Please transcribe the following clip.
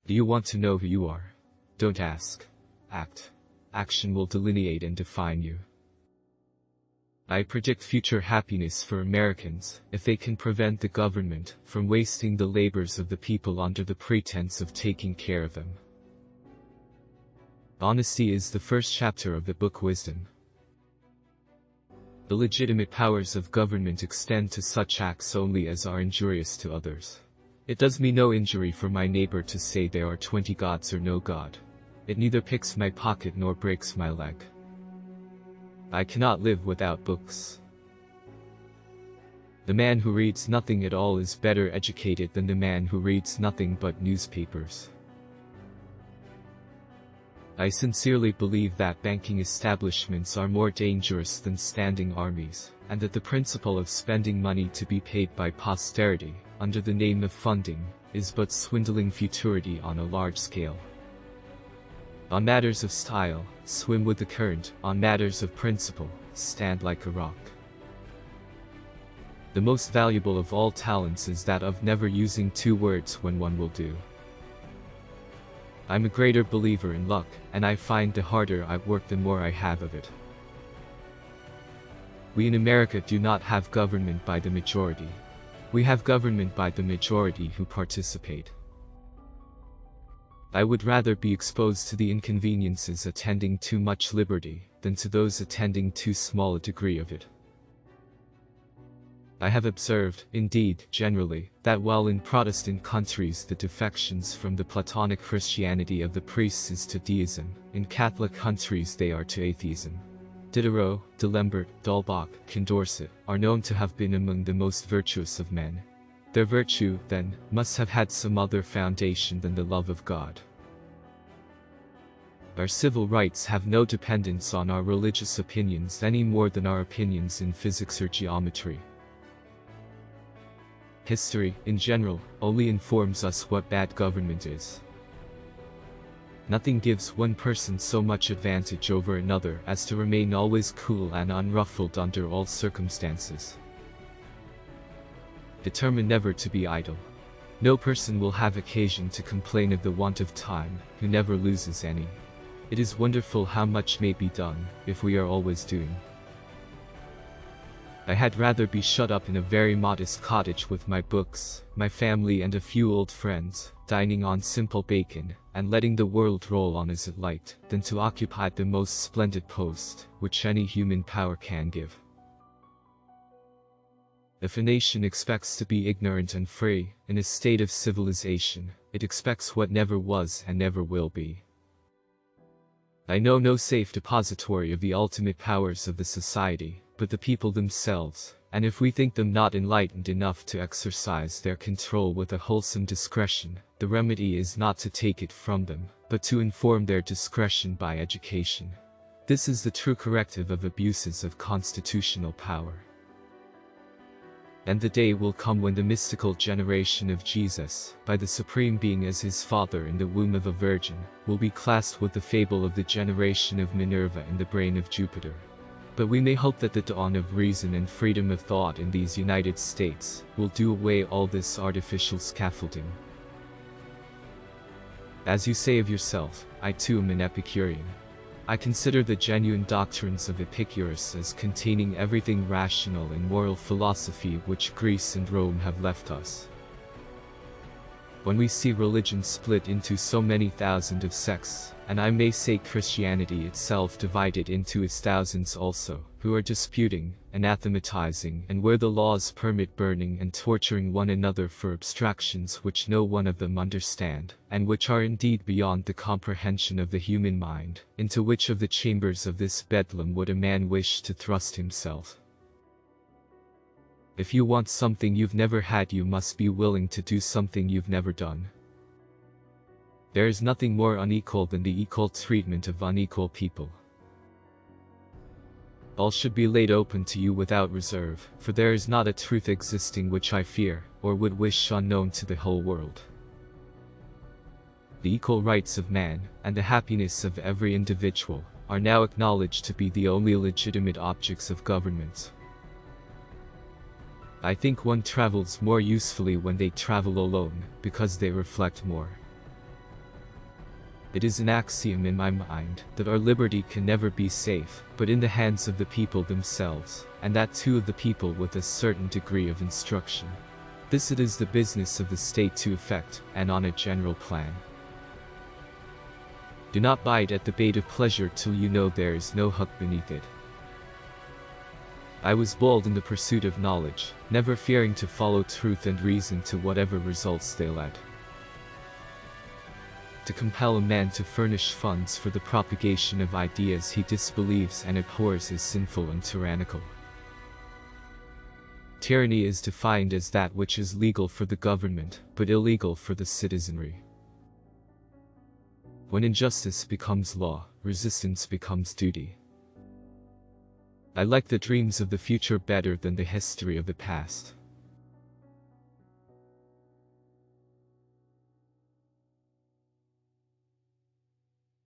Do you want to know who you are? Don't ask. Act. Action will delineate and define you. I predict future happiness for Americans if they can prevent the government from wasting the labors of the people under the pretense of taking care of them. Honesty is the first chapter of the book Wisdom. The legitimate powers of government extend to such acts only as are injurious to others. It does me no injury for my neighbor to say there are 20 gods or no God. It neither picks my pocket nor breaks my leg. I cannot live without books. The man who reads nothing at all is better educated than the man who reads nothing but newspapers. I sincerely believe that banking establishments are more dangerous than standing armies, and that the principle of spending money to be paid by posterity, under the name of funding, is but swindling futurity on a large scale. On matters of style, swim with the current. On matters of principle, stand like a rock. The most valuable of all talents is that of never using two words when one will do. I'm a greater believer in luck, and I find the harder I work the more I have of it. We in America do not have government by the majority. We have government by the majority who participate. I would rather be exposed to the inconveniences attending too much liberty, than to those attending too small a degree of it. I have observed, indeed, generally, that while in Protestant countries the defections from the Platonic Christianity of the priests is to deism, in Catholic countries they are to atheism. Diderot, D'Alembert, D'Holbach, Condorcet, are known to have been among the most virtuous of men. Their virtue, then, must have had some other foundation than the love of God. Our civil rights have no dependence on our religious opinions any more than our opinions in physics or geometry. History, in general, only informs us what bad government is. Nothing gives one person so much advantage over another as to remain always cool and unruffled under all circumstances. Determine never to be idle. No person will have occasion to complain of the want of time, who never loses any. It is wonderful how much may be done, if we are always doing. I had rather be shut up in a very modest cottage with my books, my family and a few old friends, dining on simple bacon, and letting the world roll on as it liked, than to occupy the most splendid post, which any human power can give. If a nation expects to be ignorant and free, in a state of civilization, it expects what never was and never will be. I know no safe depository of the ultimate powers of the society, but the people themselves, and if we think them not enlightened enough to exercise their control with a wholesome discretion, the remedy is not to take it from them, but to inform their discretion by education. This is the true corrective of abuses of constitutional power. And the day will come when the mystical generation of Jesus, by the Supreme Being as his Father in the womb of a virgin, will be classed with the fable of the generation of Minerva in the brain of Jupiter. But we may hope that the dawn of reason and freedom of thought in these United States will do away all this artificial scaffolding. As you say of yourself, I too am an Epicurean. I consider the genuine doctrines of Epicurus as containing everything rational in moral philosophy which Greece and Rome have left us. When we see religion split into so many thousands of sects, and I may say Christianity itself divided into its thousands also, who are disputing, anathematizing, and where the laws permit burning and torturing one another for abstractions which no one of them understand, and which are indeed beyond the comprehension of the human mind, into which of the chambers of this bedlam would a man wish to thrust himself? If you want something you've never had, you must be willing to do something you've never done. There is nothing more unequal than the equal treatment of unequal people. All should be laid open to you without reserve, for there is not a truth existing which I fear, or would wish unknown to the whole world. The equal rights of man, and the happiness of every individual, are now acknowledged to be the only legitimate objects of government. I think one travels more usefully when they travel alone, because they reflect more. It is an axiom in my mind that our liberty can never be safe, but in the hands of the people themselves, and that too of the people with a certain degree of instruction. This it is the business of the state to effect, and on a general plan. Do not bite at the bait of pleasure till you know there is no hook beneath it. I was bold in the pursuit of knowledge, never fearing to follow truth and reason to whatever results they led. To compel a man to furnish funds for the propagation of ideas he disbelieves and abhors is sinful and tyrannical. Tyranny is defined as that which is legal for the government, but illegal for the citizenry. When injustice becomes law, resistance becomes duty. I like the dreams of the future better than the history of the past.